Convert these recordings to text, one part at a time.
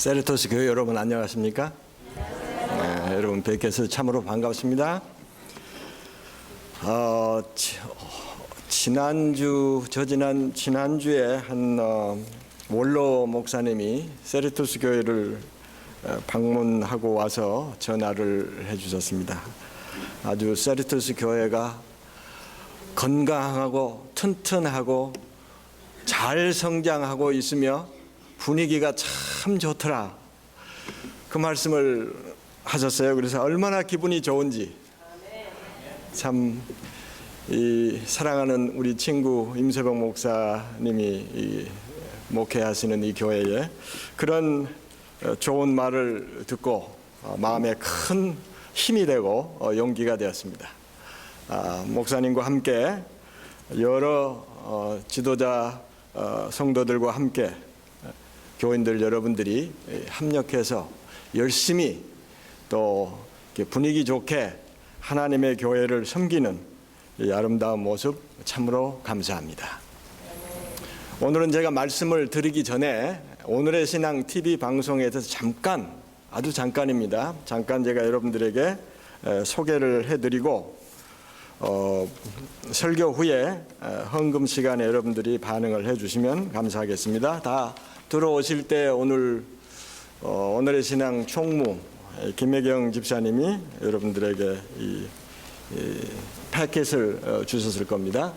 세르토스 교회 여러분 안녕하십니까? 네, 여러분 뵙게서 참으로 반갑습니다. 지난주에 한 원로 목사님이 세르토스 교회를 방문하고 와서 전화를 해주셨습니다. 아주 세르토스 교회가 건강하고 튼튼하고 잘 성장하고 있으며 분위기가 참 좋더라, 그 말씀을 하셨어요. 그래서 얼마나 기분이 좋은지, 참 이 사랑하는 우리 친구 임세봉 목사님이 목회하시는 이 교회에 그런 좋은 말을 듣고 마음에 큰 힘이 되고 용기가 되었습니다. 목사님과 함께 여러 지도자 성도들과 함께 교인들 여러분들이 합력해서 열심히 또 분위기 좋게 하나님의 교회를 섬기는 이 아름다운 모습 참으로 감사합니다. 오늘은 제가 말씀을 드리기 전에 오늘의 신앙 TV 방송에 대해서 아주 잠깐입니다. 잠깐 제가 여러분들에게 소개를 해드리고 설교 후에 헌금 시간에 여러분들이 반응을 해주시면 감사하겠습니다. 다 들어오실 때 오늘의 신앙 총무 김혜경 집사님이 여러분들에게 이 패킷을 주셨을 겁니다.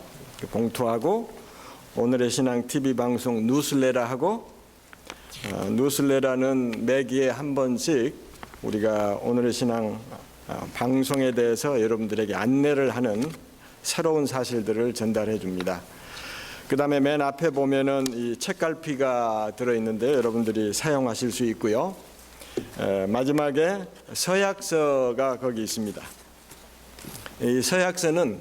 봉투하고 오늘의 신앙 TV 방송 뉴스레터하고 뉴스레터는 매기에 한 번씩 우리가 오늘의 신앙 방송에 대해서 여러분들에게 안내를 하는 새로운 사실들을 전달해 줍니다. 그 다음에 맨 앞에 보면은 이 책갈피가 들어있는데 여러분들이 사용하실 수 있고요. 마지막에 서약서가 거기 있습니다. 이 서약서는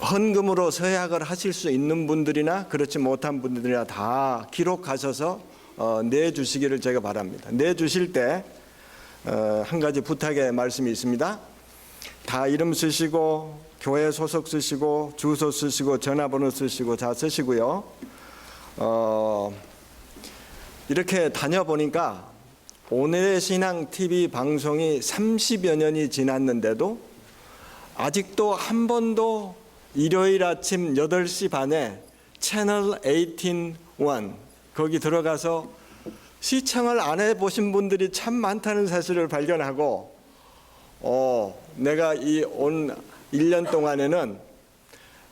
헌금으로 서약을 하실 수 있는 분들이나 그렇지 못한 분들이나 다 기록하셔서 내주시기를 제가 바랍니다. 내주실 때 한 가지 부탁의 말씀이 있습니다. 다 이름 쓰시고 교회 소속 쓰시고 주소 쓰시고 전화번호 쓰시고 다 쓰시고요. 이렇게 다녀보니까 오늘의 신앙 TV 방송이 30여 년이 지났는데도 아직도 한 번도 일요일 아침 8시 반에 채널 18 거기 들어가서 시청을 안 해보신 분들이 참 많다는 사실을 발견하고 내가 이 온 1년 동안에는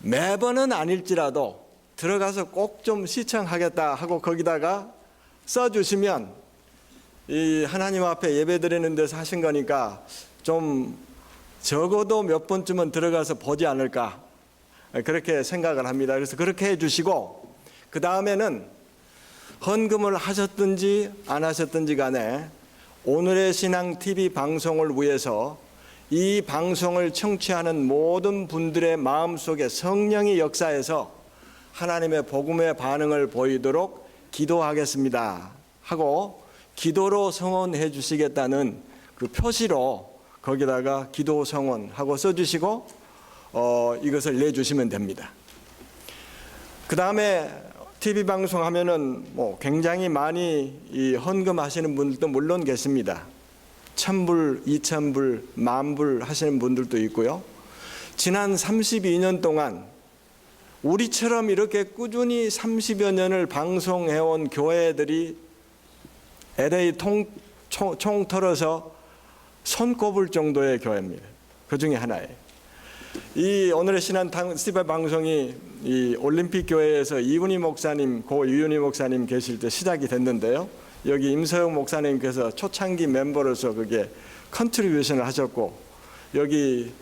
매번은 아닐지라도 들어가서 꼭 좀 시청하겠다 하고 거기다가 써주시면 이 하나님 앞에 예배드리는 데서 하신 거니까 좀 적어도 몇 번쯤은 들어가서 보지 않을까, 그렇게 생각을 합니다. 그래서 그렇게 해주시고 그 다음에는 헌금을 하셨든지 안 하셨든지 간에 오늘의 신앙 TV 방송을 위해서 이 방송을 청취하는 모든 분들의 마음속에 성령이 역사해서 하나님의 복음의 반응을 보이도록 기도하겠습니다 하고 기도로 성원해 주시겠다는 그 표시로 거기다가 기도 성원하고 써주시고 이것을 내주시면 됩니다. 그 다음에 TV 방송하면은 굉장히 많이 이 헌금하시는 분들도 물론 계십니다. 1,000불, 2,000불, 10,000불 하시는 분들도 있고요. 지난 32년 동안 우리처럼 이렇게 꾸준히 30여 년을 방송해온 교회들이 LA 총 털어서 손꼽을 정도의 교회입니다. 그 중에 하나예요. 이 오늘의 신앙 TV 방송이 이 올림픽 교회에서 이윤희 목사님, 고 이윤희 목사님 계실 때 시작이 됐는데요. 여기 임서영 목사님께서 초창기 멤버로서 그게 컨트리뷰션을 하셨고 여기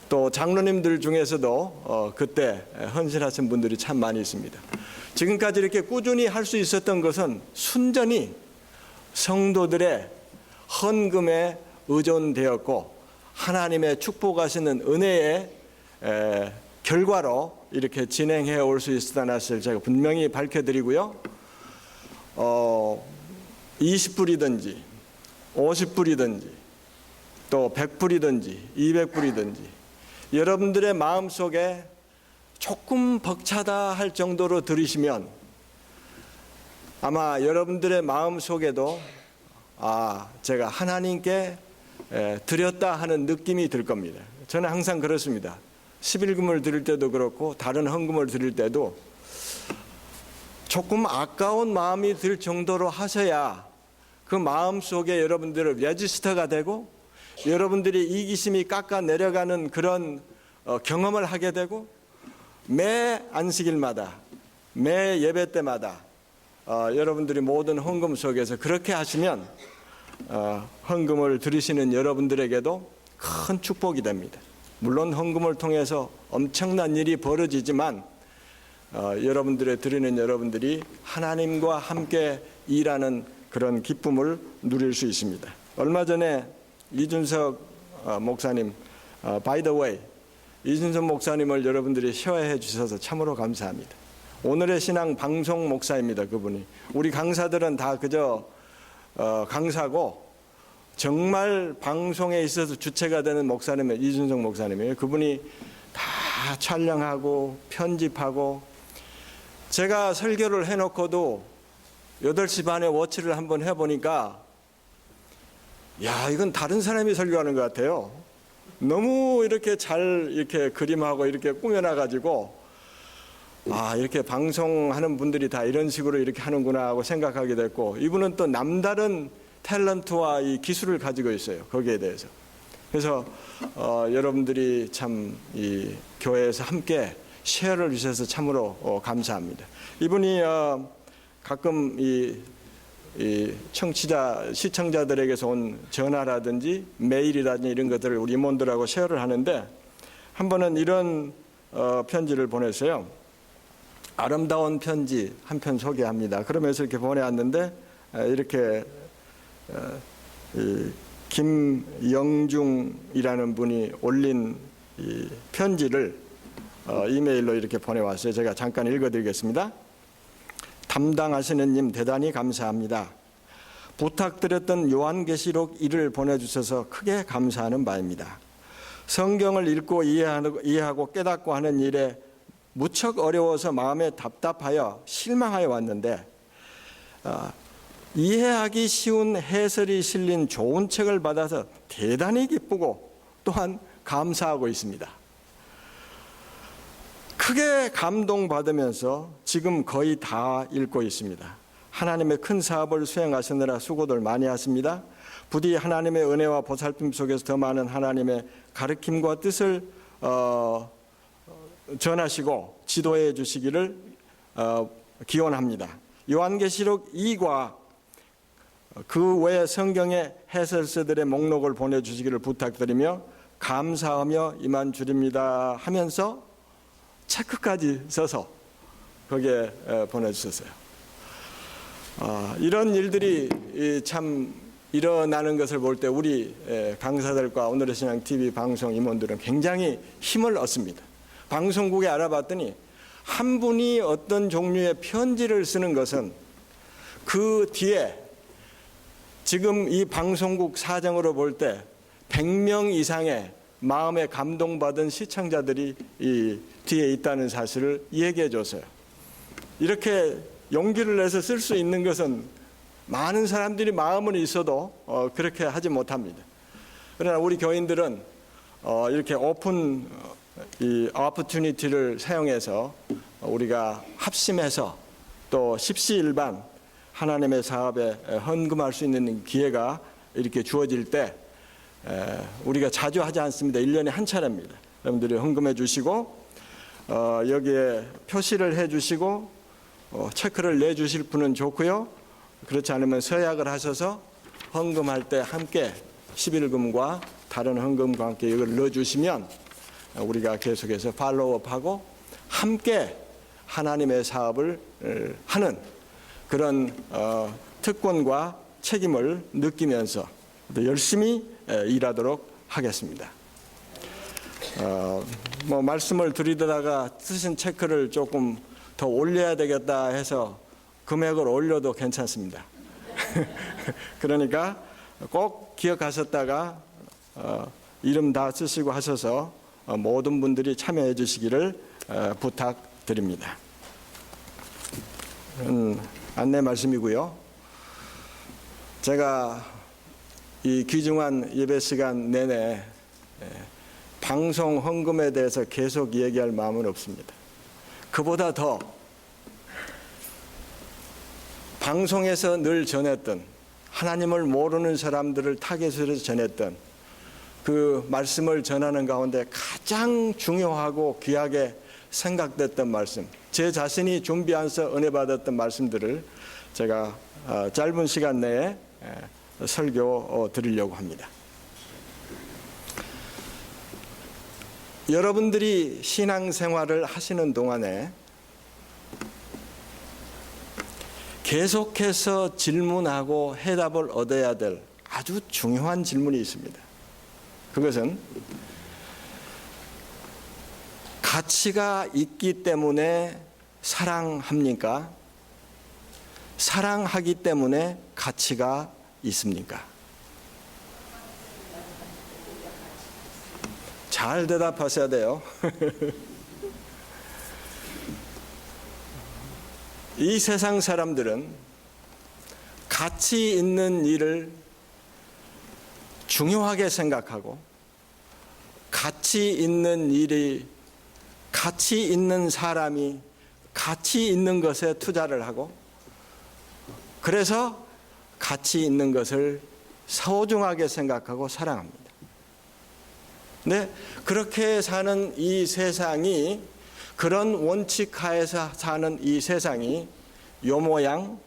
또 장로님들 중에서도 그때 헌신하신 분들이 참 많이 있습니다. 지금까지 이렇게 꾸준히 할 수 있었던 것은 순전히 성도들의 헌금에 의존되었고 하나님의 축복하시는 은혜의 결과로 이렇게 진행해 올 수 있었다는 사실을 제가 분명히 밝혀드리고요. 20불이든지 50불이든지 또 100불이든지 200불이든지 여러분들의 마음속에 조금 벅차다 할 정도로 들으시면 아마 여러분들의 마음 속에도 제가 하나님께 드렸다 하는 느낌이 들 겁니다. 저는 항상 그렇습니다. 11금을 드릴 때도 그렇고 다른 헌금을 드릴 때도 조금 아까운 마음이 들 정도로 하셔야 그 마음 속에 여러분들의 레지스터가 되고 여러분들이 이기심이 깎아 내려가는 그런 경험을 하게 되고 매 안식일마다 매 예배 때마다 여러분들이 모든 헌금 속에서 그렇게 하시면 헌금을 드리시는 여러분들에게도 큰 축복이 됩니다. 물론 헌금을 통해서 엄청난 일이 벌어지지만 여러분들의 드리는 여러분들이 하나님과 함께 일하는 그런 기쁨을 누릴 수 있습니다. 얼마 전에 이준석 목사님, by the way, 이준석 목사님을 여러분들이 쉐어해 주셔서 참으로 감사합니다. 오늘의 신앙 방송 목사입니다. 그분이. 우리 강사들은 다 그저 강사고 정말 방송에 있어서 주체가 되는 목사님은 이준석 목사님이에요. 그분이 다 촬영하고 편집하고 제가 설교를 해놓고도 8시 반에 워치를 한번 해보니까 이건 다른 사람이 설교하는 것 같아요. 너무 이렇게 잘 이렇게 그림하고 이렇게 꾸며놔가지고 이렇게 방송하는 분들이 다 이런 식으로 이렇게 하는구나 하고 생각하게 됐고 이분은 또 남다른 탤런트와 이 기술을 가지고 있어요. 거기에 대해서. 그래서 여러분들이 참 이 교회에서 함께 쉐어를 주셔서 참으로 감사합니다. 이분이 가끔 이 시청자들에게서 온 전화라든지 메일이라든지 이런 것들을 우리 임원들하고 쉐어를 하는데 한 번은 이런 편지를 보냈어요. 아름다운 편지 한 편 소개합니다. 그러면서 이렇게 보내왔는데 이렇게 김영중이라는 분이 올린 이 편지를 이메일로 이렇게 보내왔어요. 제가 잠깐 읽어드리겠습니다. 담당하시는 님 대단히 감사합니다. 부탁드렸던 요한계시록 1을 보내주셔서 크게 감사하는 바입니다. 성경을 읽고 이해하고 깨닫고 하는 일에 무척 어려워서 마음에 답답하여 실망하여 왔는데 이해하기 쉬운 해설이 실린 좋은 책을 받아서 대단히 기쁘고 또한 감사하고 있습니다. 크게 감동받으면서 지금 거의 다 읽고 있습니다. 하나님의 큰 사업을 수행하시느라 수고들 많이 하십니다. 부디 하나님의 은혜와 보살핌 속에서 더 많은 하나님의 가르침과 뜻을 전하시고 지도해 주시기를 기원합니다. 요한계시록 2과 그 외 성경의 해설서들의 목록을 보내주시기를 부탁드리며 감사하며 이만 줄입니다 하면서 체크까지 써서 거기에 보내주셨어요. 이런 일들이 참 일어나는 것을 볼 때 우리 강사들과 오늘의 신앙 TV 방송 임원들은 굉장히 힘을 얻습니다. 방송국에 알아봤더니 한 분이 어떤 종류의 편지를 쓰는 것은 그 뒤에 지금 이 방송국 사정으로 볼 때 100명 이상의 마음에 감동받은 시청자들이 이 뒤에 있다는 사실을 얘기해 줬어요. 이렇게 용기를 내서 쓸 수 있는 것은 많은 사람들이 마음은 있어도 그렇게 하지 못합니다. 그러나 우리 교인들은 이렇게 오픈 이 오퍼튜니티를 사용해서 우리가 합심해서 또 십시일반 하나님의 사업에 헌금할 수 있는 기회가 이렇게 주어질 때 우리가 자주 하지 않습니다. 1년에 한 차례입니다. 여러분들이 헌금해 주시고 여기에 표시를 해 주시고 체크를 내 주실 분은 좋고요. 그렇지 않으면 서약을 하셔서 헌금할 때 함께 11금과 다른 헌금과 함께 이걸 넣어 주시면 우리가 계속해서 팔로우업하고 함께 하나님의 사업을 하는 그런 특권과 책임을 느끼면서 열심히 일하도록 하겠습니다. 말씀을 드리다가 쓰신 체크를 조금 더 올려야 되겠다 해서 금액을 올려도 괜찮습니다. 그러니까 꼭 기억하셨다가 이름 다 쓰시고 하셔서 모든 분들이 참여해 주시기를 부탁드립니다. 안내 말씀이고요. 제가 이 귀중한 예배 시간 내내 방송 헌금에 대해서 계속 얘기할 마음은 없습니다. 그보다 더 방송에서 늘 전했던, 하나님을 모르는 사람들을 타겟으로 전했던 그 말씀을 전하는 가운데 가장 중요하고 귀하게 생각됐던 말씀, 제 자신이 준비해서 은혜 받았던 말씀들을 제가 짧은 시간 내에 설교 드리려고 합니다. 여러분들이 신앙생활을 하시는 동안에 계속해서 질문하고 해답을 얻어야 될 아주 중요한 질문이 있습니다. 그것은 가치가 있기 때문에 사랑합니까? 사랑하기 때문에 가치가 있습니까? 잘 대답하셔야 돼요. 이 세상 사람들은 가치 있는 일을 중요하게 생각하고, 가치 있는 일이, 가치 있는 사람이 가치 있는 것에 투자를 하고, 그래서 가치 있는 것을 소중하게 생각하고 사랑합니다. 네, 그렇게 사는 이 세상이, 그런 원칙 하에서 사는 이 세상이 요 모양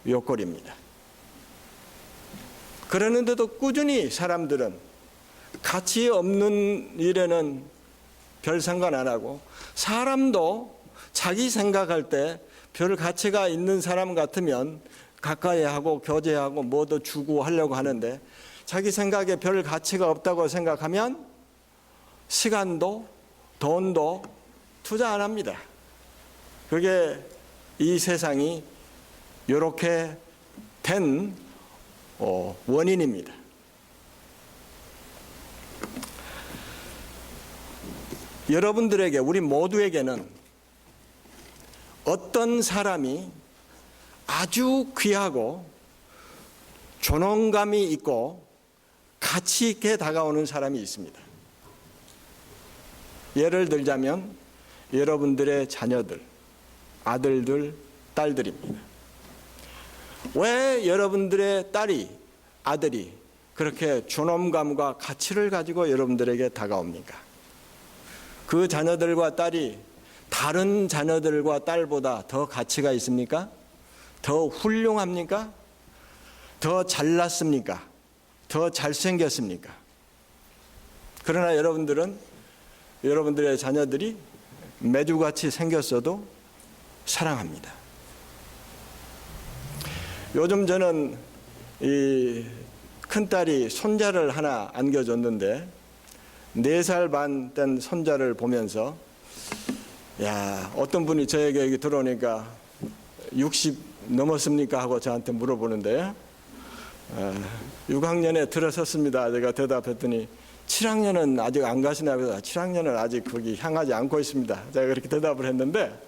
요 꼴입니다. 그러는데도 꾸준히 사람들은 가치 없는 일에는 별 상관 안 하고, 사람도 자기 생각할 때 별 가치가 있는 사람 같으면 가까이 하고 교제하고 뭐도 주고 하려고 하는데, 자기 생각에 별 가치가 없다고 생각하면 시간도 돈도 투자 안 합니다. 그게 이 세상이 이렇게 된 원인입니다. 여러분들에게, 우리 모두에게는 어떤 사람이 아주 귀하고 존엄감이 있고 가치 있게 다가오는 사람이 있습니다. 예를 들자면 여러분들의 자녀들, 아들들, 딸들입니다. 왜 여러분들의 딸이, 아들이 그렇게 존엄감과 가치를 가지고 여러분들에게 다가옵니까? 그 자녀들과 딸이 다른 자녀들과 딸보다 더 가치가 있습니까? 더 훌륭합니까? 더 잘났습니까? 더 잘생겼습니까? 그러나 여러분들은, 여러분들의 자녀들이 메주같이 생겼어도 사랑합니다. 요즘 저는 이 큰딸이 손자를 하나 안겨줬는데, 4살 반 된 손자를 보면서, 야, 어떤 분이 저에게 여기 들어오니까 60 넘었습니까? 하고 저한테 물어보는데, 6학년에 들어섰습니다. 제가 대답했더니 7학년은 아직 안 가시나 보다. 7학년은 아직 거기 향하지 않고 있습니다. 제가 그렇게 대답을 했는데,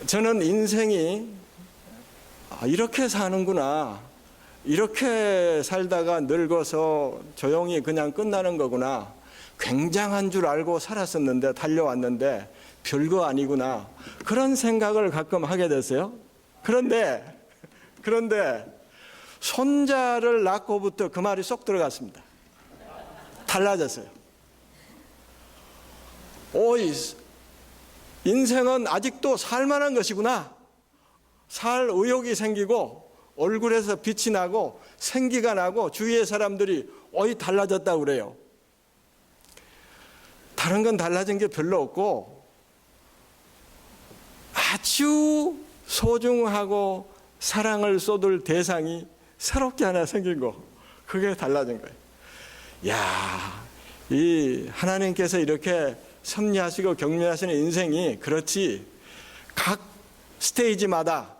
저는 인생이 이렇게 사는구나, 이렇게 살다가 늙어서 조용히 그냥 끝나는 거구나, 굉장한 줄 알고 살았었는데, 달려왔는데 별거 아니구나, 그런 생각을 가끔 하게 됐어요. 그런데 손자를 낳고부터 그 말이 쏙 들어갔습니다. 달라졌어요. 오이, 인생은 아직도 살만한 것이구나, 살 의욕이 생기고 얼굴에서 빛이 나고 생기가 나고 주위의 사람들이 어이 달라졌다고 그래요. 다른 건 달라진 게 별로 없고, 아주 소중하고 사랑을 쏟을 대상이 새롭게 하나 생긴 거, 그게 달라진 거예요. 야, 이 하나님께서 이렇게 섭리하시고 격려하시는 인생이 그렇지, 각 스테이지마다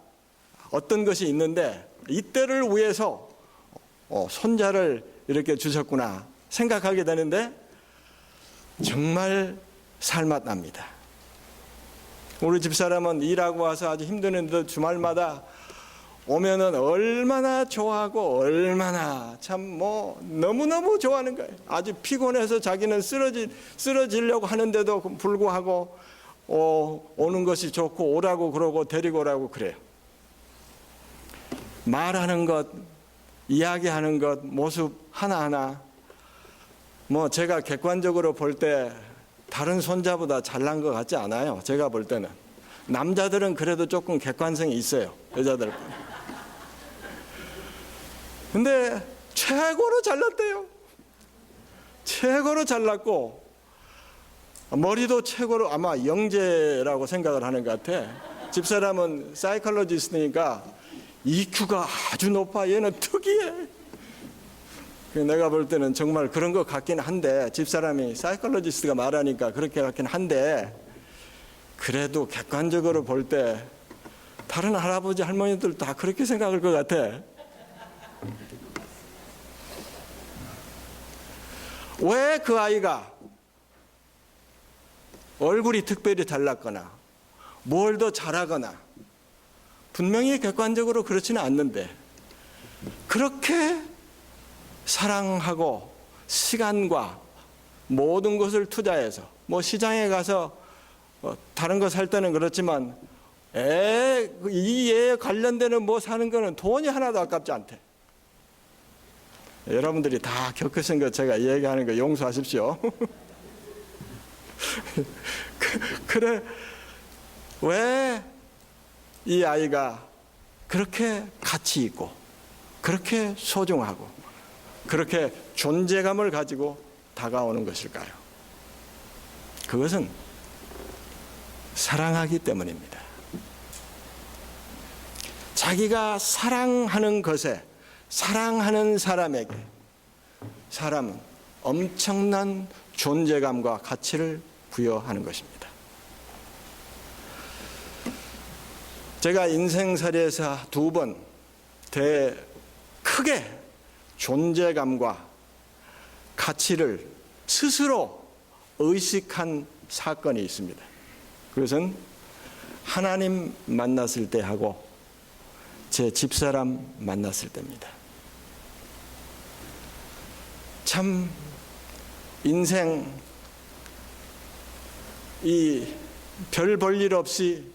어떤 것이 있는데 이때를 위해서 손자를 이렇게 주셨구나 생각하게 되는데 정말 살맛납니다. 우리 집사람은 일하고 와서 아주 힘드는데도 주말마다 오면은 얼마나 좋아하고 얼마나 참 뭐 너무너무 좋아하는 거예요. 아주 피곤해서 자기는 쓰러지려고 하는데도 불구하고 오는 것이 좋고 오라고 그러고 데리고 오라고 그래요. 말하는 것, 이야기하는 것, 모습 하나하나 뭐 제가 객관적으로 볼 때 다른 손자보다 잘난 것 같지 않아요. 제가 볼 때는. 남자들은 그래도 조금 객관성이 있어요. 여자들. 근데 최고로 잘났대요. 최고로 잘났고 머리도 최고로 아마 영재라고 생각을 하는 것 같아. 집사람은 사이콜로지스트니까 EQ가 아주 높아. 얘는 특이해. 내가 볼 때는 정말 그런 것 같긴 한데, 집사람이 사이콜로지스트가 말하니까 그렇게 같긴 한데, 그래도 객관적으로 볼 때 다른 할아버지 할머니들 다 그렇게 생각할 것 같아. 왜 그 아이가 얼굴이 특별히 잘났거나 뭘 더 잘하거나, 분명히 객관적으로 그렇지는 않는데 그렇게 사랑하고 시간과 모든 것을 투자해서, 뭐 시장에 가서 다른 거 살 때는 그렇지만 이 애에 관련되는 뭐 사는 거는 돈이 하나도 아깝지 않대. 여러분들이 다 겪으신 거 제가 얘기하는 거 용서하십시오. 그래, 왜 이 아이가 그렇게 가치 있고 그렇게 소중하고 그렇게 존재감을 가지고 다가오는 것일까요? 그것은 사랑하기 때문입니다. 자기가 사랑하는 것에, 사랑하는 사람에게 사람은 엄청난 존재감과 가치를 부여하는 것입니다. 제가 인생살이에서 2번 크게 존재감과 가치를 스스로 의식한 사건이 있습니다. 그것은 하나님 만났을 때 하고 제 집사람 만났을 때입니다. 참 인생 이 별 볼 일 없이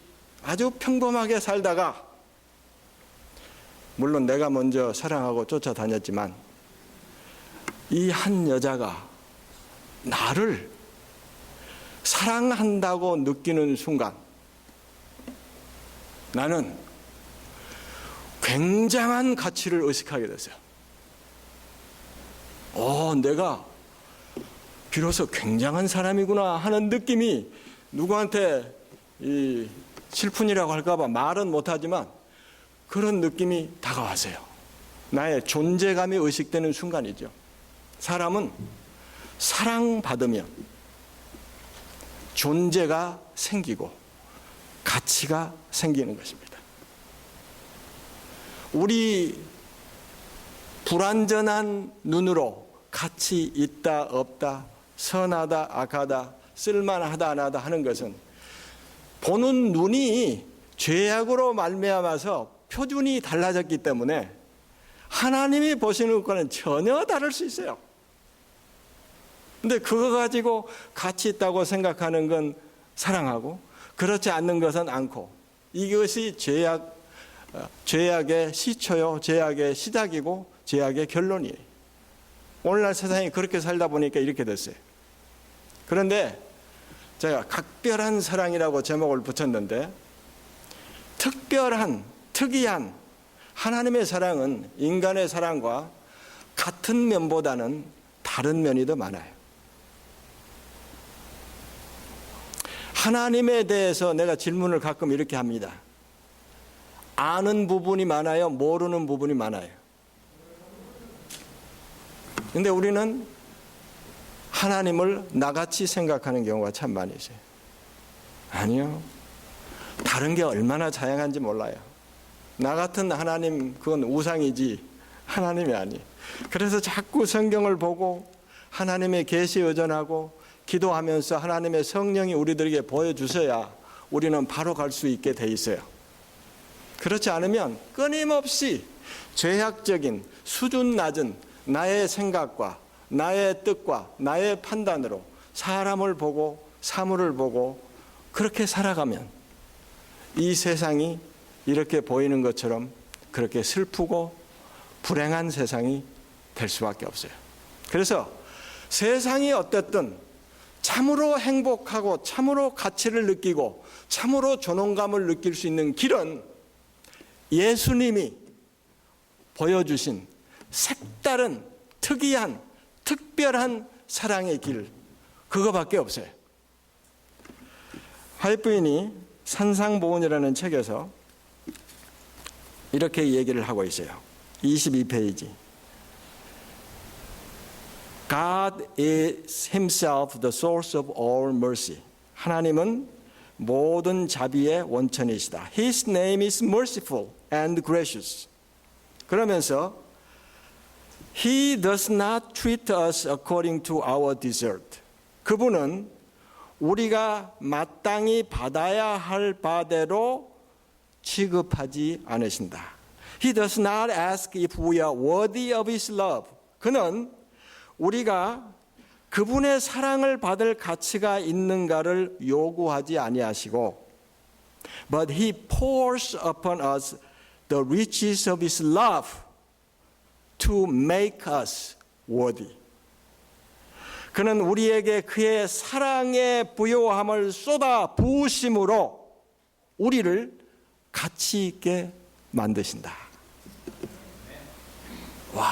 아주 평범하게 살다가, 물론 내가 먼저 사랑하고 쫓아다녔지만 이 한 여자가 나를 사랑한다고 느끼는 순간 나는 굉장한 가치를 의식하게 됐어요. 내가 비로소 굉장한 사람이구나 하는 느낌이, 누구한테 이 실푼이라고 할까봐 말은 못하지만 그런 느낌이 다가왔어요. 나의 존재감이 의식되는 순간이죠. 사람은 사랑받으면 존재가 생기고 가치가 생기는 것입니다. 우리 불완전한 눈으로 가치 있다 없다, 선하다 악하다, 쓸만하다 안 하다 하는 것은 보는 눈이 죄악으로 말미암아서 표준이 달라졌기 때문에 하나님이 보시는 것과는 전혀 다를 수 있어요. 근데 그거 가지고 가치 있다고 생각하는 건 사랑하고 그렇지 않는 것은 않고, 이것이 죄악의 시초요, 죄악의 시작이고 죄악의 결론이에요. 오늘날 세상이 그렇게 살다 보니까 이렇게 됐어요. 그런데 제가 각별한 사랑이라고 제목을 붙였는데, 특별한, 특이한 하나님의 사랑은 인간의 사랑과 같은 면보다는 다른 면이 더 많아요. 하나님에 대해서 내가 질문을 가끔 이렇게 합니다. 아는 부분이 많아요? 모르는 부분이 많아요? 근데 우리는 하나님을 나같이 생각하는 경우가 참 많이 있어요. 아니요. 다른 게 얼마나 다양한지 몰라요. 나 같은 하나님, 그건 우상이지 하나님이 아니에요. 그래서 자꾸 성경을 보고 하나님의 계시에 의존하고 기도하면서 하나님의 성령이 우리들에게 보여주셔야 우리는 바로 갈 수 있게 돼 있어요. 그렇지 않으면 끊임없이 죄악적인 수준 낮은 나의 생각과 나의 뜻과 나의 판단으로 사람을 보고 사물을 보고 그렇게 살아가면 이 세상이 이렇게 보이는 것처럼 그렇게 슬프고 불행한 세상이 될 수밖에 없어요. 그래서 세상이 어떻든 참으로 행복하고 참으로 가치를 느끼고 참으로 존엄감을 느낄 수 있는 길은 예수님이 보여주신 색다른 특이한 특별한 사랑의 길, 그거밖에 없어요. 화이트 부인이 산상보훈이라는 책에서 이렇게 얘기를 하고 있어요. 22페이지. God is himself the source of all mercy. 하나님은 모든 자비의 원천이시다. His name is merciful and gracious. 그러면서 He does not treat us according to our desert. 그분은 우리가 마땅히 받아야 할 바대로 취급하지 않으신다. He does not ask if we are worthy of His love. 그는 우리가 그분의 사랑을 받을 가치가 있는가를 요구하지 아니하시고 But He pours upon us the riches of His love to make us worthy. 그는 우리에게 그의 사랑의 부요함을 쏟아 부으심으로 우리를 가치 있게 만드신다. 와,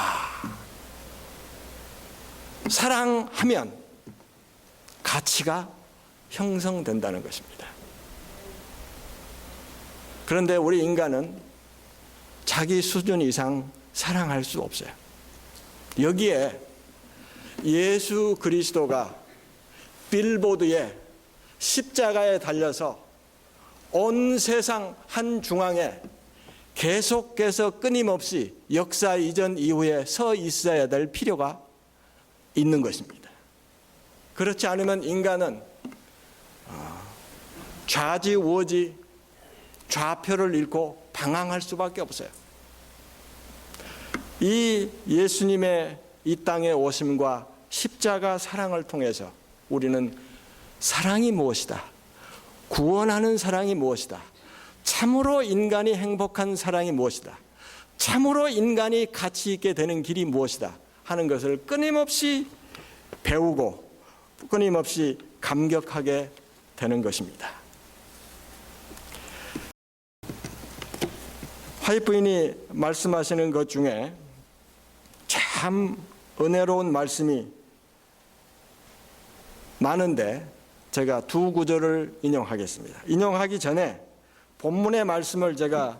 사랑하면 가치가 형성된다는 것입니다. 그런데 우리 인간은 자기 수준 이상 사랑할 수 없어요. 여기에 예수 그리스도가 빌보드에 십자가에 달려서 온 세상 한 중앙에 계속해서 끊임없이 역사 이전 이후에 서 있어야 될 필요가 있는 것입니다. 그렇지 않으면 인간은 좌지우지 좌표를 잃고 방황할 수밖에 없어요. 이 예수님의 이 땅에 오심과 십자가 사랑을 통해서 우리는 사랑이 무엇이다, 구원하는 사랑이 무엇이다, 참으로 인간이 행복한 사랑이 무엇이다, 참으로 인간이 가치 있게 되는 길이 무엇이다 하는 것을 끊임없이 배우고 끊임없이 감격하게 되는 것입니다. 화이트 부인이 말씀하시는 것 중에 참 은혜로운 말씀이 많은데 제가 두 구절을 인용하겠습니다. 인용하기 전에 본문의 말씀을 제가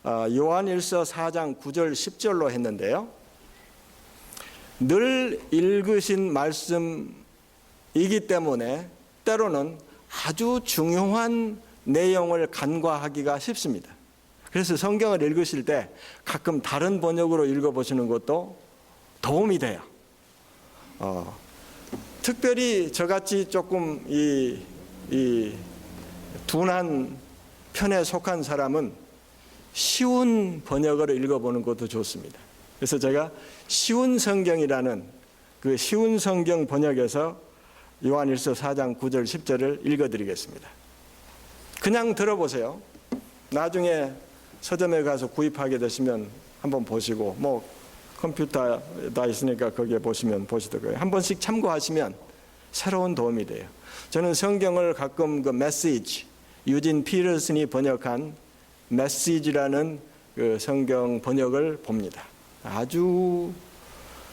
요한일서 4장 9절 10절로 했는데요. 늘 읽으신 말씀이기 때문에 때로는 아주 중요한 내용을 간과하기가 쉽습니다. 그래서 성경을 읽으실 때 가끔 다른 번역으로 읽어보시는 것도 도움이 돼요. 특별히 저같이 조금 이 둔한 편에 속한 사람은 쉬운 번역을 읽어보는 것도 좋습니다. 그래서 제가 쉬운 성경이라는 그 쉬운 성경 번역에서 요한일서 4장 9절 10절을 읽어드리겠습니다. 그냥 들어보세요. 나중에 서점에 가서 구입하게 되시면 한번 보시고 뭐 컴퓨터 다 있으니까 거기에 보시면 보시더라고요. 한 번씩 참고하시면 새로운 도움이 돼요. 저는 성경을 가끔 그 메시지, 유진 피터슨이 번역한 메시지라는 그 성경 번역을 봅니다. 아주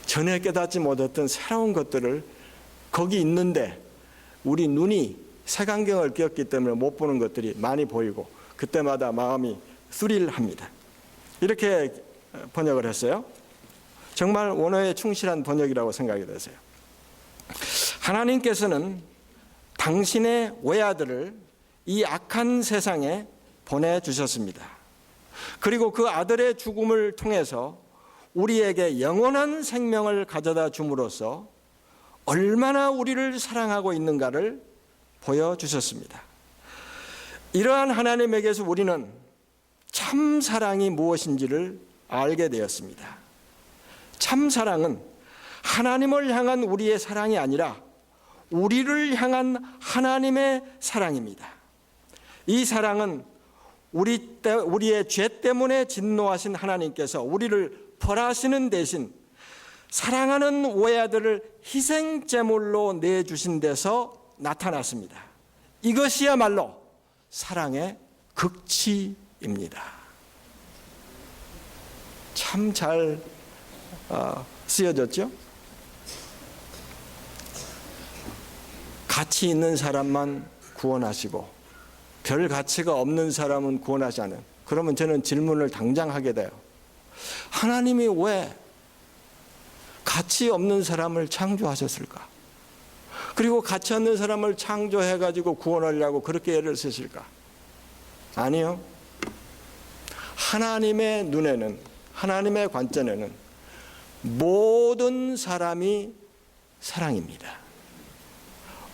전에 깨닫지 못했던 새로운 것들을 거기 있는데 우리 눈이 색안경을 끼었기 때문에 못 보는 것들이 많이 보이고 그때마다 마음이 스릴합니다. 이렇게 번역을 했어요. 정말 원어에 충실한 번역이라고 생각이 되세요. 하나님께서는 당신의 외아들을 이 악한 세상에 보내주셨습니다. 그리고 그 아들의 죽음을 통해서 우리에게 영원한 생명을 가져다 줌으로써 얼마나 우리를 사랑하고 있는가를 보여주셨습니다. 이러한 하나님에게서 우리는 참 사랑이 무엇인지를 알게 되었습니다. 참 사랑은 하나님을 향한 우리의 사랑이 아니라 우리를 향한 하나님의 사랑입니다. 이 사랑은 우리의 죄 때문에 진노하신 하나님께서 우리를 벌하시는 대신 사랑하는 외아들을 희생제물로 내주신 데서 나타났습니다. 이것이야말로 사랑의 극치입니다. 참 잘 쓰여졌죠? 가치 있는 사람만 구원하시고 별 가치가 없는 사람은 구원하지 않은. 그러면 저는 질문을 당장 하게 돼요. 하나님이 왜 가치 없는 사람을 창조하셨을까? 그리고 가치 없는 사람을 창조해가지고 구원하려고 그렇게 애를 쓰실까? 아니요. 하나님의 눈에는, 하나님의 관점에는 모든 사람이 사랑입니다.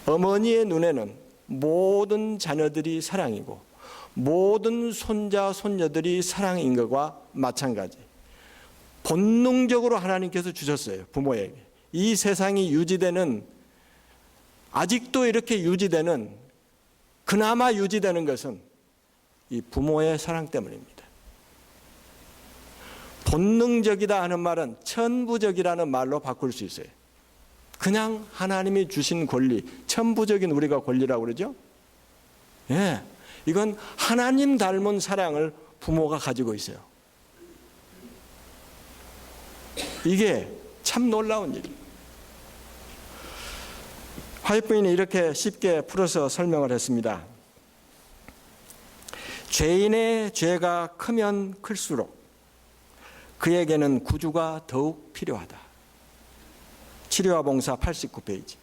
어머니의 눈에는 모든 자녀들이 사랑이고 모든 손자, 손녀들이 사랑인 것과 마찬가지. 본능적으로 하나님께서 주셨어요. 부모에게. 이 세상이 유지되는, 아직도 이렇게 유지되는, 그나마 유지되는 것은 이 부모의 사랑 때문입니다. 본능적이다 하는 말은 천부적이라는 말로 바꿀 수 있어요. 그냥 하나님이 주신 권리, 천부적인 우리가 권리라고 그러죠? 예, 이건 하나님 닮은 사랑을 부모가 가지고 있어요. 이게 참 놀라운 일이에요. 화이트부인이 이렇게 쉽게 풀어서 설명을 했습니다. 죄인의 죄가 크면 클수록 그에게는 구주가 더욱 필요하다. 치료와 봉사 89페이지.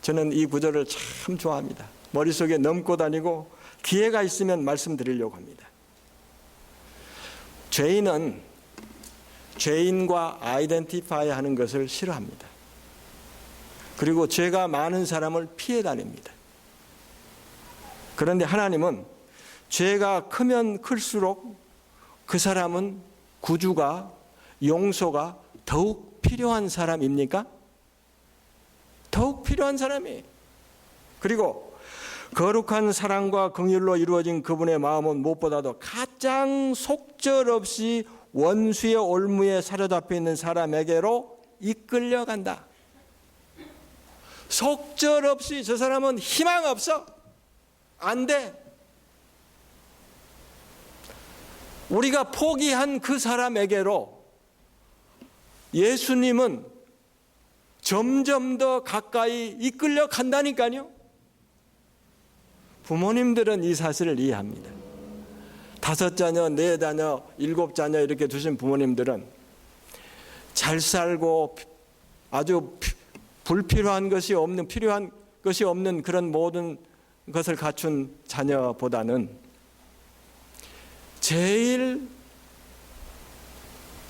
저는 이 구절을 참 좋아합니다. 머릿속에 넘고 다니고 기회가 있으면 말씀드리려고 합니다. 죄인은 죄인과 아이덴티파이 하는 것을 싫어합니다. 그리고 죄가 많은 사람을 피해 다닙니다. 그런데 하나님은 죄가 크면 클수록 그 사람은 구주가, 용서가 더욱 필요한 사람입니까? 더욱 필요한 사람이에요. 그리고 거룩한 사랑과 긍휼로 이루어진 그분의 마음은 무엇보다도 가장 속절없이 원수의 올무에 사로잡혀 있는 사람에게로 이끌려간다. 속절없이. 저 사람은 희망 없어. 안 돼. 우리가 포기한 그 사람에게로 예수님은 점점 더 가까이 이끌려 간다니까요. 부모님들은 이 사실을 이해합니다. 5자녀, 4자녀, 7자녀 이렇게 두신 부모님들은 잘 살고 아주 불필요한 것이 없는, 필요한 것이 없는 그런 모든 것을 갖춘 자녀보다는 제일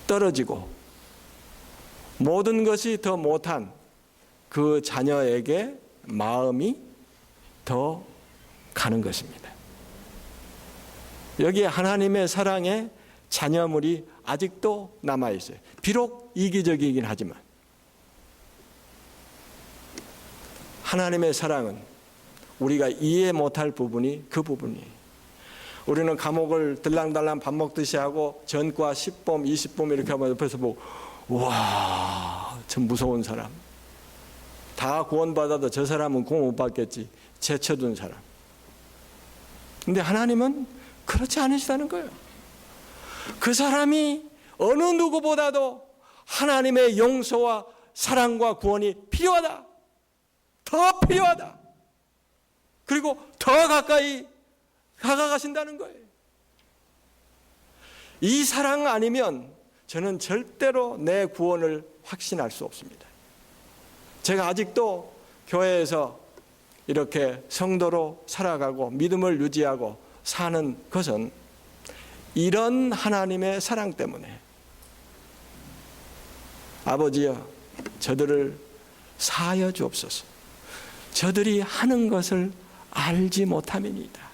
떨어지고 모든 것이 더 못한 그 자녀에게 마음이 더 가는 것입니다. 여기에 하나님의 사랑의 잔여물이 아직도 남아있어요. 비록 이기적이긴 하지만 하나님의 사랑은 우리가 이해 못할 부분이 그 부분이에요. 우리는 감옥을 들랑달랑 밥 먹듯이 하고 전과 10범, 20범 이렇게 하면 옆에서 보고 와, 참 무서운 사람. 다 구원받아도 저 사람은 구원 못 받겠지. 제쳐둔 사람. 근데 하나님은 그렇지 않으시다는 거예요. 그 사람이 어느 누구보다도 하나님의 용서와 사랑과 구원이 필요하다. 더 필요하다. 그리고 더 가까이 다가가신다는 거예요. 이 사랑 아니면 저는 절대로 내 구원을 확신할 수 없습니다. 제가 아직도 교회에서 이렇게 성도로 살아가고 믿음을 유지하고 사는 것은 이런 하나님의 사랑 때문에 아버지여 저들을 사하여 주옵소서. 저들이 하는 것을 알지 못함이니이다.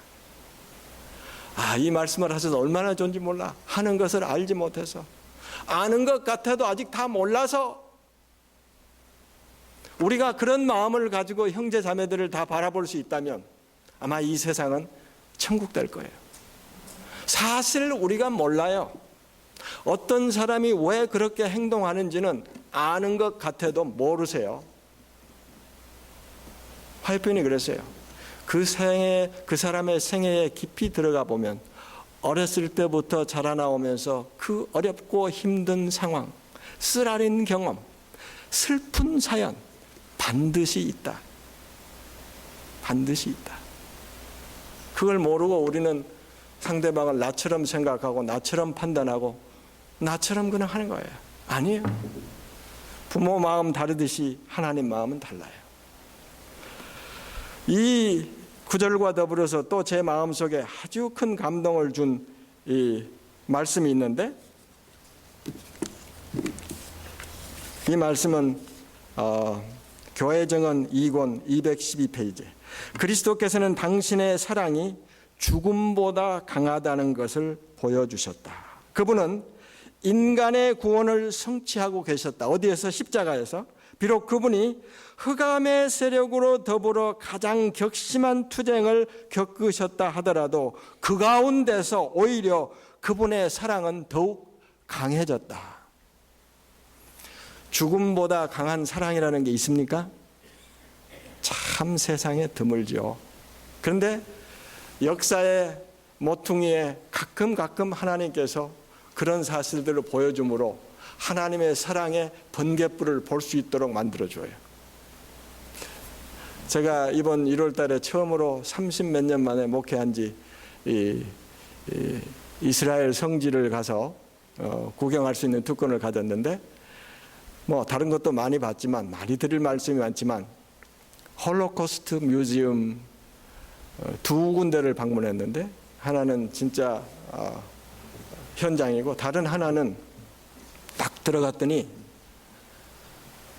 이 말씀을 하셔서 얼마나 좋은지 몰라. 하는 것을 알지 못해서, 아는 것 같아도 아직 다 몰라서. 우리가 그런 마음을 가지고 형제 자매들을 다 바라볼 수 있다면 아마 이 세상은 천국 될 거예요. 사실 우리가 몰라요. 어떤 사람이 왜 그렇게 행동하는지는 아는 것 같아도 모르세요. 화요편이 그랬어요. 그 사람의 생애에 깊이 들어가 보면 어렸을 때부터 자라나오면서 그 어렵고 힘든 상황, 쓰라린 경험, 슬픈 사연 반드시 있다. 반드시 있다. 그걸 모르고 우리는 상대방을 나처럼 생각하고 나처럼 판단하고 나처럼 그냥 하는 거예요. 아니에요. 부모 마음 다르듯이 하나님 마음은 달라요. 이 구절과 더불어서 또 제 마음속에 아주 큰 감동을 준 이 말씀이 있는데, 이 말씀은 교회정언 2권 212페이지. 그리스도께서는 당신의 사랑이 죽음보다 강하다는 것을 보여주셨다. 그분은 인간의 구원을 성취하고 계셨다. 어디에서? 십자가에서. 비록 그분이 흑암의 세력으로 더불어 가장 격심한 투쟁을 겪으셨다 하더라도 그 가운데서 오히려 그분의 사랑은 더욱 강해졌다. 죽음보다 강한 사랑이라는 게 있습니까? 참 세상에 드물죠. 그런데 역사의 모퉁이에 가끔 하나님께서 그런 사실들을 보여줌으로 하나님의 사랑의 번갯불을 볼 수 있도록 만들어줘요. 제가 이번 1월 달에 처음으로 30몇 년 만에 목회한 지 이스라엘 성지를 가서 구경할 수 있는 특권을 가졌는데, 뭐 다른 것도 많이 봤지만, 많이 드릴 말씀이 많지만 홀로코스트 뮤지엄 두 군데를 방문했는데, 하나는 진짜 현장이고 다른 하나는 딱 들어갔더니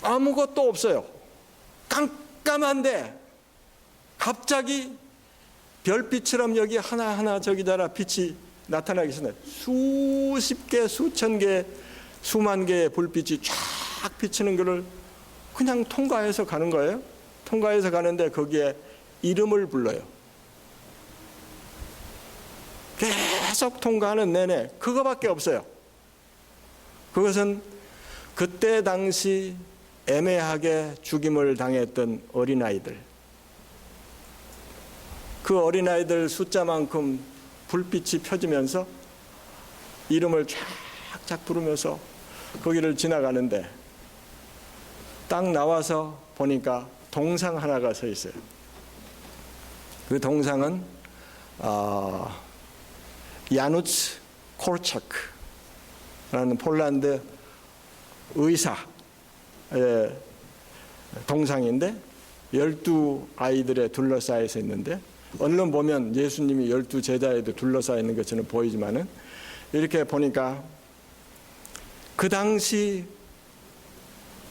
아무것도 없어요. 깜깜한데 갑자기 별빛처럼 여기 하나하나 저기다가 빛이 나타나기 시작해요. 수십 개, 수천 개, 수만 개의 불빛이 쫙 비치는 것을 그냥 통과해서 가는 거예요. 통과해서 가는데 거기에 이름을 불러요. 계속 통과하는 내내 그거밖에 없어요. 그것은 그때 당시 애매하게 죽임을 당했던 어린아이들, 그 어린아이들 숫자만큼 불빛이 펴지면서 이름을 쫙쫙 부르면서 거기를 지나가는데 딱 나와서 보니까 동상 하나가 서 있어요. 그 동상은 야누츠 콜차크라는 폴란드 의사의 동상인데 12아이들에 둘러싸여 있는데, 얼른 보면 예수님이 12제자에도 둘러싸여 있는 것처럼 보이지만은 이렇게 보니까 그 당시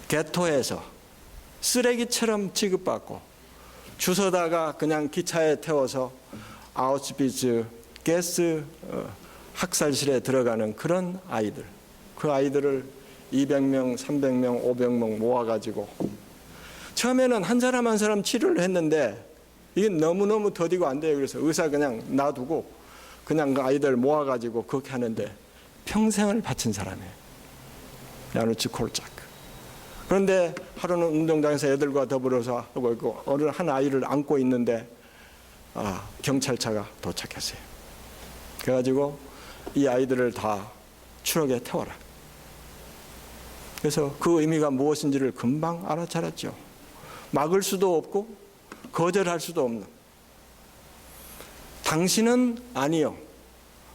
게토에서 쓰레기처럼 취급받고 주워다가 그냥 기차에 태워서 아우슈비츠 가스 학살실에 들어가는 그런 아이들, 그 아이들을 200명, 300명, 500명 모아가지고 처음에는 한 사람 한 사람 치료를 했는데 이게 너무너무 더디고 안 돼요. 그래서 의사 그냥 놔두고 그냥 그 아이들 모아가지고 그렇게 하는데 평생을 바친 사람이에요. 야누츠 콜차크. 그런데 하루는 운동장에서 애들과 더불어서 하고 있고 어느 한 아이를 안고 있는데 경찰차가 도착했어요. 그래가지고 이 아이들을 다 추록에 태워라. 그래서 그 의미가 무엇인지를 금방 알아차렸죠. 막을 수도 없고 거절할 수도 없는. 당신은 아니요.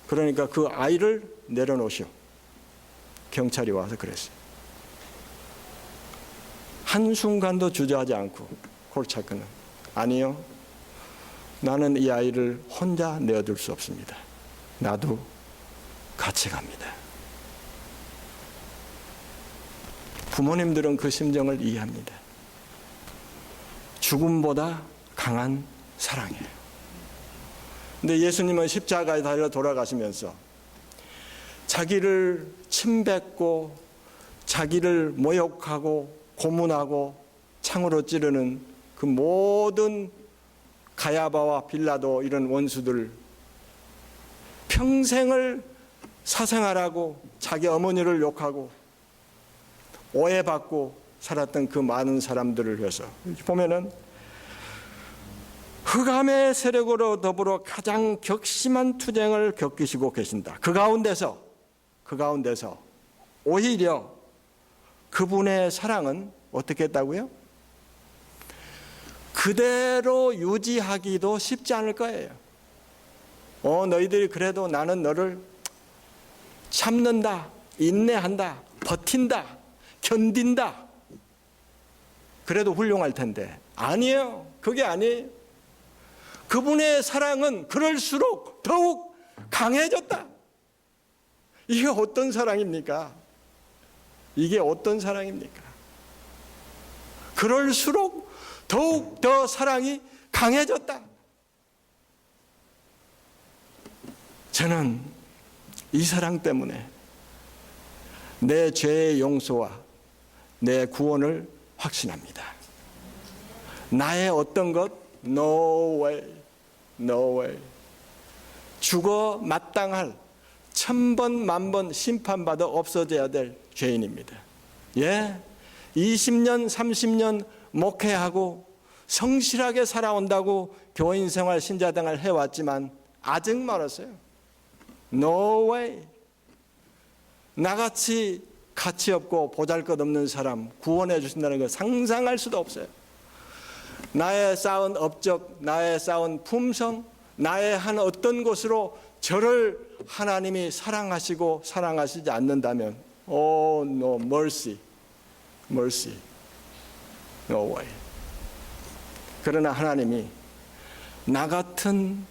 그러니까 그 아이를 내려놓으시오. 경찰이 와서 그랬어요. 한순간도 주저하지 않고 콜차크는 아니요. 나는 이 아이를 혼자 내어둘 수 없습니다. 나도 같이 갑니다. 부모님들은 그 심정을 이해합니다. 죽음보다 강한 사랑이에요. 근데 예수님은 십자가에 달려 돌아가시면서 자기를 침뱉고 자기를 모욕하고 고문하고 창으로 찌르는 그 모든 가야바와 빌라도 이런 원수들, 평생을 사생활하고 자기 어머니를 욕하고 오해받고 살았던 그 많은 사람들을 위해서 보면은 흑암의 세력으로 더불어 가장 격심한 투쟁을 겪으시고 계신다. 그 가운데서 오히려 그분의 사랑은 어떻게 했다고요? 그대로 유지하기도 쉽지 않을 거예요. 너희들이 그래도 나는 너를 참는다, 인내한다, 버틴다, 견딘다. 그래도 훌륭할 텐데. 아니에요. 그게 아니에요. 그분의 사랑은 그럴수록 더욱 강해졌다. 이게 어떤 사랑입니까? 이게 어떤 사랑입니까? 그럴수록 더욱 더 사랑이 강해졌다. 저는 이 사랑 때문에 내 죄의 용서와 내 구원을 확신합니다. 나의 어떤 것? No way, no way. 죽어 마땅할 1000번 만번 심판받아 없어져야 될 죄인입니다. 20년 30년 목회하고 성실하게 살아온다고 교인 생활 신자생활 해왔지만 아직 멀었어요. No way. 나같이 가치 없고 보잘것없는 사람 구원해 주신다는 걸 상상할 수도 없어요. 나의 쌓은 업적, 나의 쌓은 품성, 나의 한 어떤 것으로 저를 하나님이 사랑하시고 사랑하시지 않는다면 no mercy, mercy, no way. 그러나 하나님이 나 같은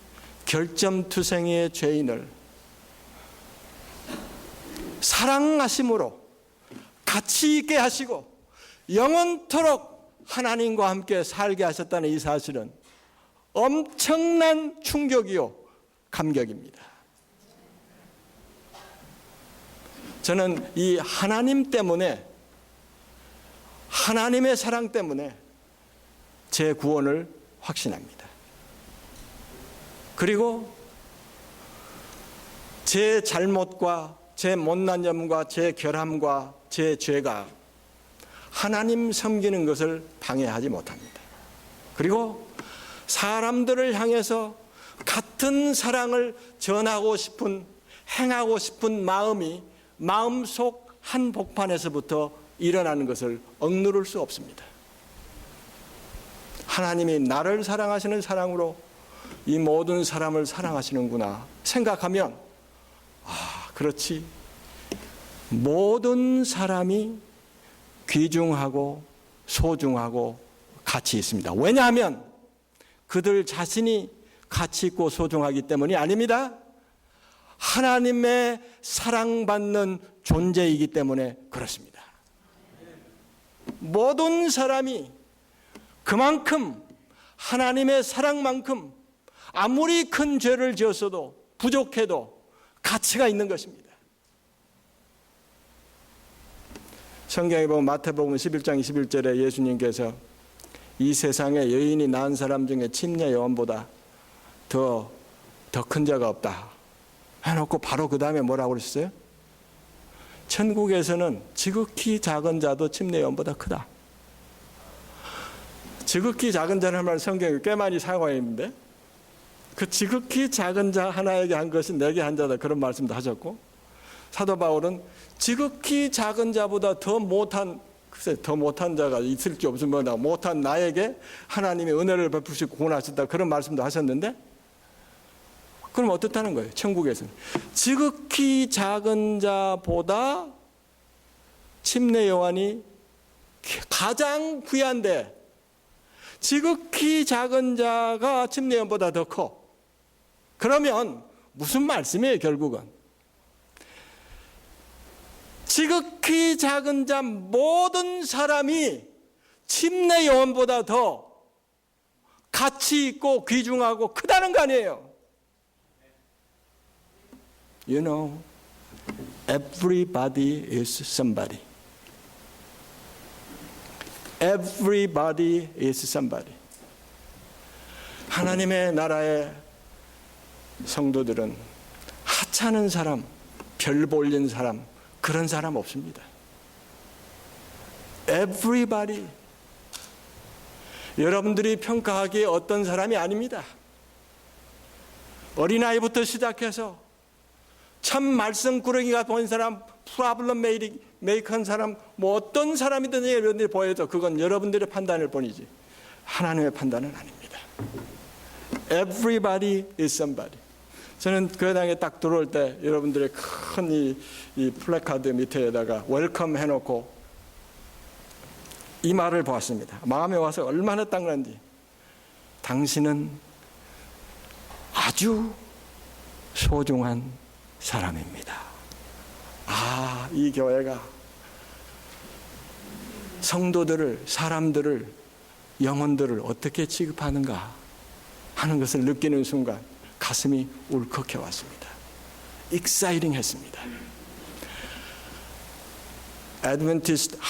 결점투성이의 죄인을 사랑하심으로 가치 있게 하시고 영원토록 하나님과 함께 살게 하셨다는 이 사실은 엄청난 충격이요 감격입니다. 저는 이 하나님 때문에, 하나님의 사랑 때문에 제 구원을 확신합니다. 그리고 제 잘못과 제 못난 점과 제 결함과 제 죄가 하나님 섬기는 것을 방해하지 못합니다. 그리고 사람들을 향해서 같은 사랑을 전하고 싶은, 행하고 싶은 마음이 마음속 한복판에서부터 일어나는 것을 억누를 수 없습니다. 하나님이 나를 사랑하시는 사랑으로 이 모든 사람을 사랑하시는구나 생각하면 그렇지. 모든 사람이 귀중하고 소중하고 가치 있습니다. 왜냐하면 그들 자신이 가치 있고 소중하기 때문이 아닙니다. 하나님의 사랑받는 존재이기 때문에 그렇습니다. 모든 사람이 그만큼 하나님의 사랑만큼 아무리 큰 죄를 지었어도 부족해도 가치가 있는 것입니다. 성경에 보면 마태복음 11장 21절에 예수님께서 이 세상에 여인이 낳은 사람 중에 침례 요한보다 더 큰 자가 없다 해놓고 바로 그 다음에 뭐라고 그러셨어요? 천국에서는 지극히 작은 자도 침례 요한보다 크다. 지극히 작은 자는 말 성경에 꽤 많이 사용하는데 그 지극히 작은 자 하나에게 한 것이 내게 한 자다 그런 말씀도 하셨고, 사도 바울은 지극히 작은 자보다 더 못한 자가 있을지 없으면 못한 나에게 하나님의 은혜를 베푸시고 구원하셨다 그런 말씀도 하셨는데, 그럼 어떻다는 거예요? 천국에서는 지극히 작은 자보다 침례 요한이 가장 귀한데 지극히 작은 자가 침례 요한보다 더 커. 그러면 무슨 말씀이에요? 결국은 지극히 작은 자 모든 사람이 침례 요한보다 더 가치 있고 귀중하고 크다는 거 아니에요? You know, everybody is somebody. Everybody is somebody. 하나님의 나라의 성도들은 하찮은 사람, 별 볼린 사람, 그런 사람 없습니다. Everybody. 여러분들이 평가하기에 어떤 사람이 아닙니다. 어린아이부터 시작해서 참 말썽꾸러기가 보인 사람, 프로블럼 메이크한 사람, 뭐 어떤 사람이든지 여러분들이 보여도 그건 여러분들의 판단일 뿐이지 하나님의 판단은 아닙니다. Everybody is somebody. 저는 교회당에 딱 들어올 때 여러분들의 큰 이 플래카드 밑에다가 웰컴 해놓고 이 말을 보았습니다. 마음에 와서 얼마나 딱 난지. 당신은 아주 소중한 사람입니다. 아, 이 교회가 성도들을, 사람들을, 영혼들을 어떻게 취급하는가 하는 것을 느끼는 순간 가슴이 울컥해 왔습니다. 익사이팅 했습니다.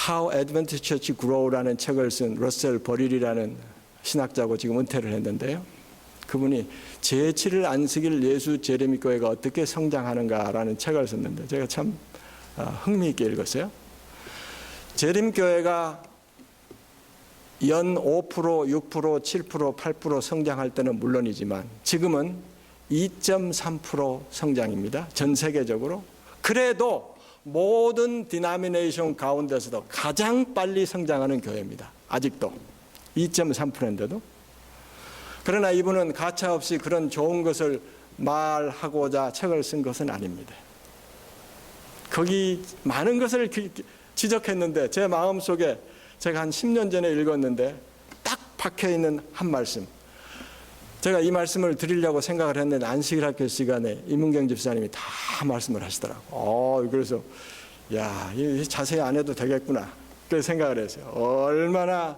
How Adventist Church Grow라는 책을 쓴 러셀 버릴이라는 신학자고 지금 은퇴를 했는데요. 그분이 제7일 안식일 예수 제레미 교회가 어떻게 성장하는가라는 책을 썼는데 제가 참 흥미있게 읽었어요. 제레미 교회가 연 5%, 6%, 7%, 8% 성장할 때는 물론이지만 지금은 2.3% 성장입니다. 전 세계적으로. 그래도 모든 디나미네이션 가운데서도 가장 빨리 성장하는 교회입니다. 아직도 2.3%인데도. 그러나 이분은 가차없이 그런 좋은 것을 말하고자 책을 쓴 것은 아닙니다. 거기 많은 것을 지적했는데 제 마음속에 제가 한 10년 전에 읽었는데 딱 박혀있는 한 말씀. 제가 이 말씀을 드리려고 생각을 했는데 안식일 학교 시간에 이문경 집사님이 다 말씀을 하시더라고요. 그래서 야, 자세히 안 해도 되겠구나. 그렇게 생각을 했어요. 얼마나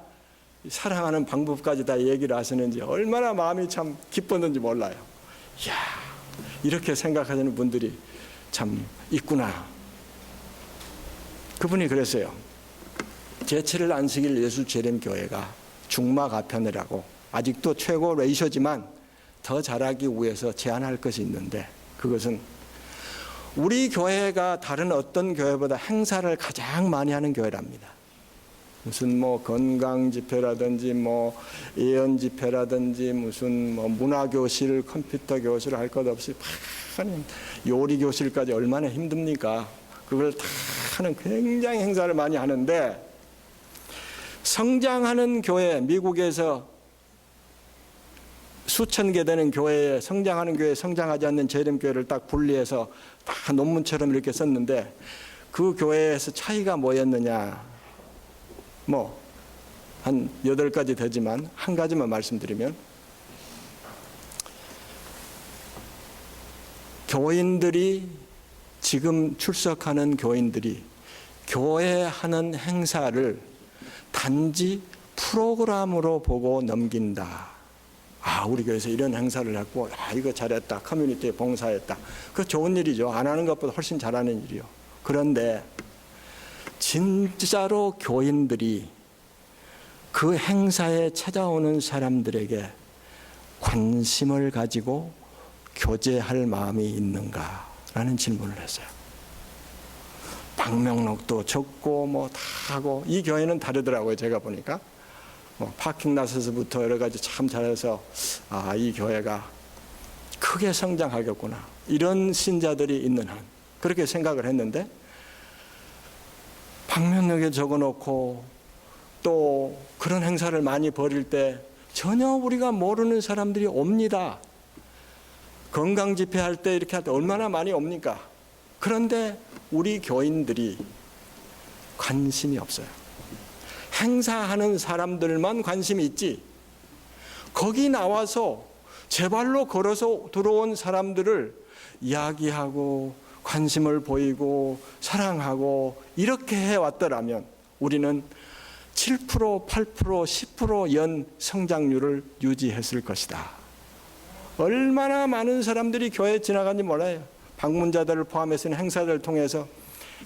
사랑하는 방법까지 다 얘기를 하시는지 얼마나 마음이 참 기뻤는지 몰라요. 이야, 이렇게 생각하시는 분들이 참 있구나. 그분이 그랬어요. 제7일 안식일 예수 제렘 교회가 중막 아편이라고 아직도 최고 레이셔지만 더 잘하기 위해서 제안할 것이 있는데 그것은 우리 교회가 다른 어떤 교회보다 행사를 가장 많이 하는 교회랍니다. 무슨 뭐 건강 집회라든지 뭐 예언 집회라든지 무슨 뭐 문화 교실, 컴퓨터 교실 할 것 없이 요리 교실까지 얼마나 힘듭니까? 그걸 다 하는 굉장히 행사를 많이 하는데 성장하는 교회, 미국에서 수천 개 되는 교회에 성장하는 교회, 성장하지 않는 재림교회를 딱 분리해서 다 논문처럼 이렇게 썼는데 그 교회에서 차이가 뭐였느냐? 뭐 한 8가지 되지만 한 가지만 말씀드리면 교인들이 지금 출석하는 교인들이 교회 하는 행사를 단지 프로그램으로 보고 넘긴다. 아, 우리 교회에서 이런 행사를 했고, 아, 이거 잘했다. 커뮤니티에 봉사했다. 그거 좋은 일이죠. 안 하는 것보다 훨씬 잘하는 일이요. 그런데 진짜로 교인들이 그 행사에 찾아오는 사람들에게 관심을 가지고 교제할 마음이 있는가라는 질문을 했어요. 방명록도 적고 뭐 다 하고 이 교회는 다르더라고요. 제가 보니까 뭐 파킹 나서서부터 여러 가지 참 잘해서 아, 이 교회가 크게 성장하겠구나 이런 신자들이 있는 한 그렇게 생각을 했는데 방명록에 적어놓고 또 그런 행사를 많이 벌일 때 전혀 우리가 모르는 사람들이 옵니다. 건강 집회할 때 이렇게 할 때 얼마나 많이 옵니까? 그런데 우리 교인들이 관심이 없어요. 행사하는 사람들만 관심이 있지 거기 나와서 제 발로 걸어서 들어온 사람들을 이야기하고 관심을 보이고 사랑하고 이렇게 해왔더라면 우리는 7%, 8%, 10% 연 성장률을 유지했을 것이다. 얼마나 많은 사람들이 교회에 지나간지 몰라요. 방문자들을 포함해서 행사들을 통해서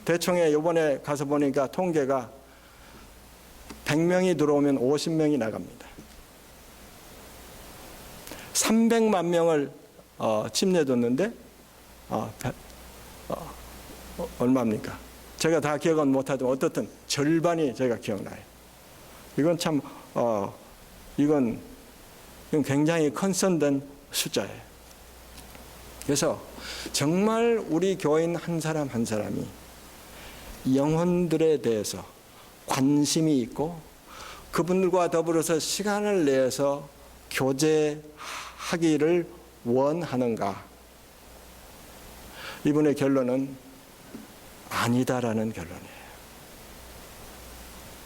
대청에 이번에 가서 보니까 통계가 100명이 들어오면 50명이 나갑니다. 300만 명을 침례줬는데 얼마입니까? 제가 다 기억은 못하지만 어떻든 절반이 제가 기억나요. 이건 참 이건 굉장히 컨선된 숫자예요. 그래서 정말 우리 교인 한 사람 한 사람이 영혼들에 대해서 관심이 있고 그분들과 더불어서 시간을 내서 교제하기를 원하는가? 이분의 결론은 아니다라는 결론이에요.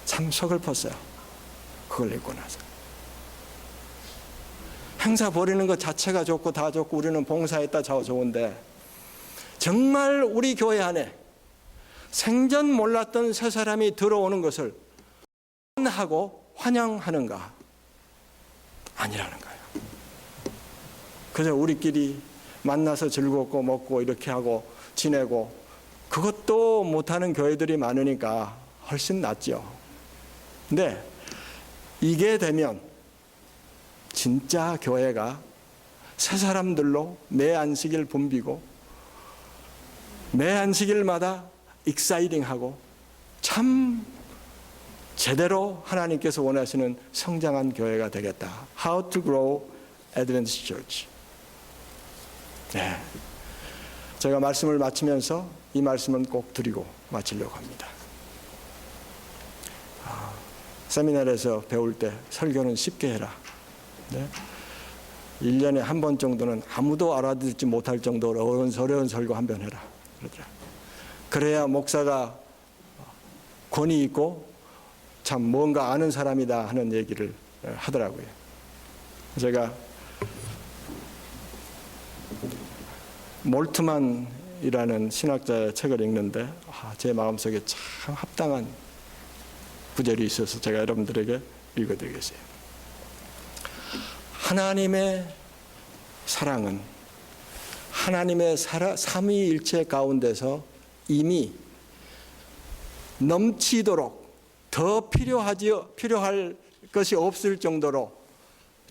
참 서글펐어요. 그걸 읽고 나서. 행사 벌이는 것 자체가 좋고 다 좋고 우리는 봉사했다 좋은데 정말 우리 교회 안에 생전 몰랐던 새 사람이 들어오는 것을 원하고 환영하는가? 아니라는 거예요. 그저 우리끼리 만나서 즐겁고 먹고 이렇게 하고 지내고 그것도 못하는 교회들이 많으니까 훨씬 낫죠. 근데 이게 되면 진짜 교회가 새 사람들로 매 안식일 붐비고 매 안식일마다 익사이딩하고 참 제대로 하나님께서 원하시는 성장한 교회가 되겠다. How to grow Adventist Church. 네. 제가 말씀을 마치면서 이 말씀은 꼭 드리고 마치려고 합니다. 세미나리에서 배울 때 설교는 쉽게 해라. 네? 1년에 한 번 정도는 아무도 알아듣지 못할 정도로 어려운 설교 한 번 해라. 그러더라. 그래야 목사가 권위 있고 참 뭔가 아는 사람이다 하는 얘기를 하더라고요. 제가 몰트만이라는 신학자의 책을 읽는데 제 마음속에 참 합당한 구절이 있어서 제가 여러분들에게 읽어드리겠어요. 하나님의 사랑은 하나님의 삼위일체 가운데서 이미 넘치도록 더 필요할 것이 없을 정도로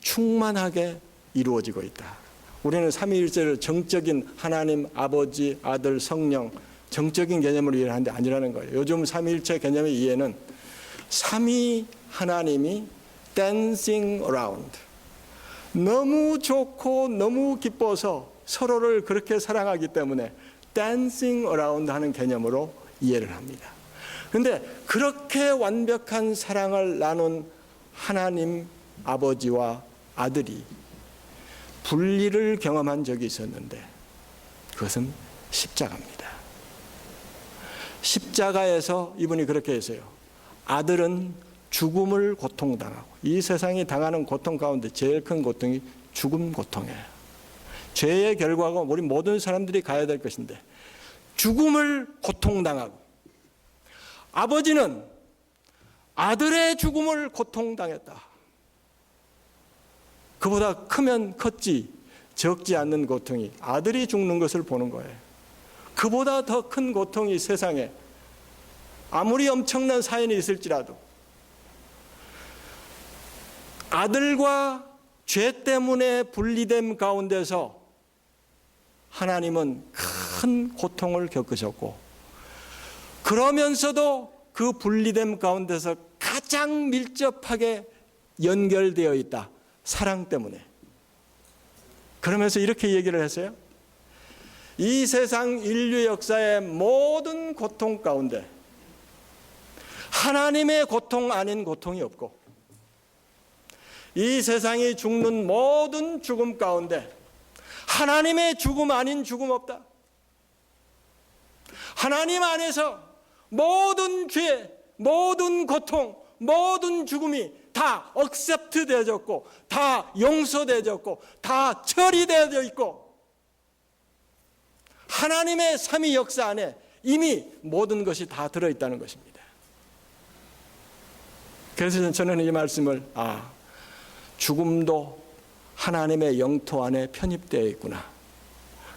충만하게 이루어지고 있다. 우리는 삼위일체를 정적인 하나님, 아버지, 아들, 성령 정적인 개념으로 이해를 하는데 아니라는 거예요. 요즘 삼위일체 개념의 이해는 삼위 하나님이 dancing around 너무 좋고 너무 기뻐서 서로를 그렇게 사랑하기 때문에 dancing around 하는 개념으로 이해를 합니다. 그런데 그렇게 완벽한 사랑을 나눈 하나님 아버지와 아들이 분리를 경험한 적이 있었는데 그것은 십자가입니다. 십자가에서 이분이 그렇게 했어요. 아들은 죽음을 고통당하고 이 세상이 당하는 고통 가운데 제일 큰 고통이 죽음 고통이에요. 죄의 결과가 우리 모든 사람들이 가야 될 것인데 죽음을 고통당하고 아버지는 아들의 죽음을 고통당했다. 그보다 크면 컸지 적지 않는 고통이 아들이 죽는 것을 보는 거예요. 그보다 더 큰 고통이 세상에 아무리 엄청난 사연이 있을지라도 아들과 죄 때문에 분리됨 가운데서 하나님은 큰 고통을 겪으셨고 그러면서도 그 분리됨 가운데서 가장 밀접하게 연결되어 있다. 사랑 때문에. 그러면서 이렇게 얘기를 했어요. 이 세상 인류 역사의 모든 고통 가운데 하나님의 고통 아닌 고통이 없고 이 세상이 죽는 모든 죽음 가운데 하나님의 죽음 아닌 죽음 없다. 하나님 안에서 모든 죄, 모든 고통, 모든 죽음이 다 억셉트 되어졌고 다 용서되어졌고 다 처리되어져 있고 하나님의 삼위 역사 안에 이미 모든 것이 다 들어있다는 것입니다. 그래서 저는 이 말씀을 죽음도 하나님의 영토 안에 편입되어 있구나.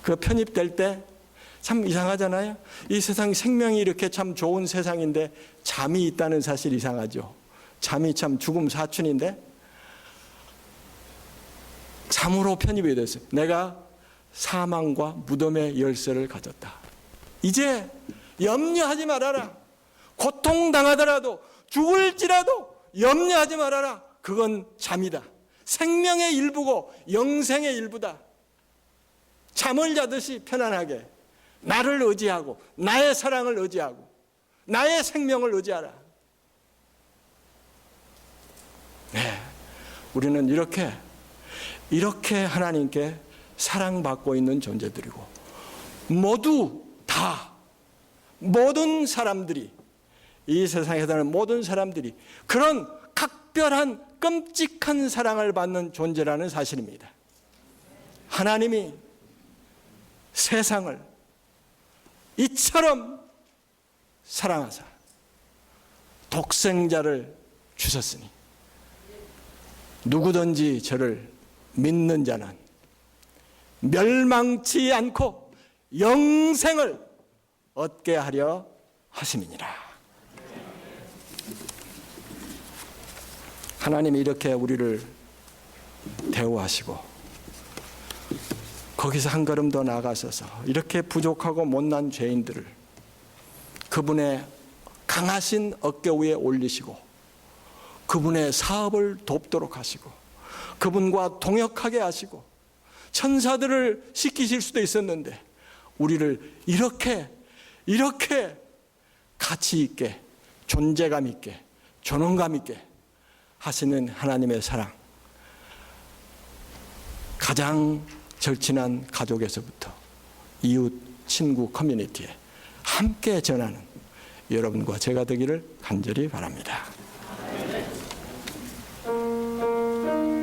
그 편입될 때 참 이상하잖아요. 이 세상 생명이 이렇게 참 좋은 세상인데 잠이 있다는 사실 이상하죠. 잠이 참 죽음 사춘인데 잠으로 편입이 됐어요. 내가 사망과 무덤의 열쇠를 가졌다. 이제 염려하지 말아라. 고통당하더라도 죽을지라도 염려하지 말아라. 그건 잠이다. 생명의 일부고 영생의 일부다. 잠을 자듯이 편안하게 나를 의지하고 나의 사랑을 의지하고 나의 생명을 의지하라. 네, 우리는 이렇게 하나님께 사랑받고 있는 존재들이고 모두 다 모든 사람들이 이 세상에 사는 모든 사람들이 그런 각별한 끔찍한 사랑을 받는 존재라는 사실입니다. 하나님이 세상을 이처럼 사랑하사 독생자를 주셨으니 누구든지 저를 믿는 자는 멸망치 않고 영생을 얻게 하려 하심이니라. 하나님이 이렇게 우리를 대우하시고 거기서 한 걸음 더 나아가셔서 이렇게 부족하고 못난 죄인들을 그분의 강하신 어깨 위에 올리시고 그분의 사업을 돕도록 하시고 그분과 동역하게 하시고 천사들을 시키실 수도 있었는데 우리를 이렇게 가치 있게 존재감 있게 존엄감 있게 하시는 하나님의 사랑, 가장 절친한 가족에서부터 이웃, 친구, 커뮤니티에 함께 전하는 여러분과 제가 되기를 간절히 바랍니다.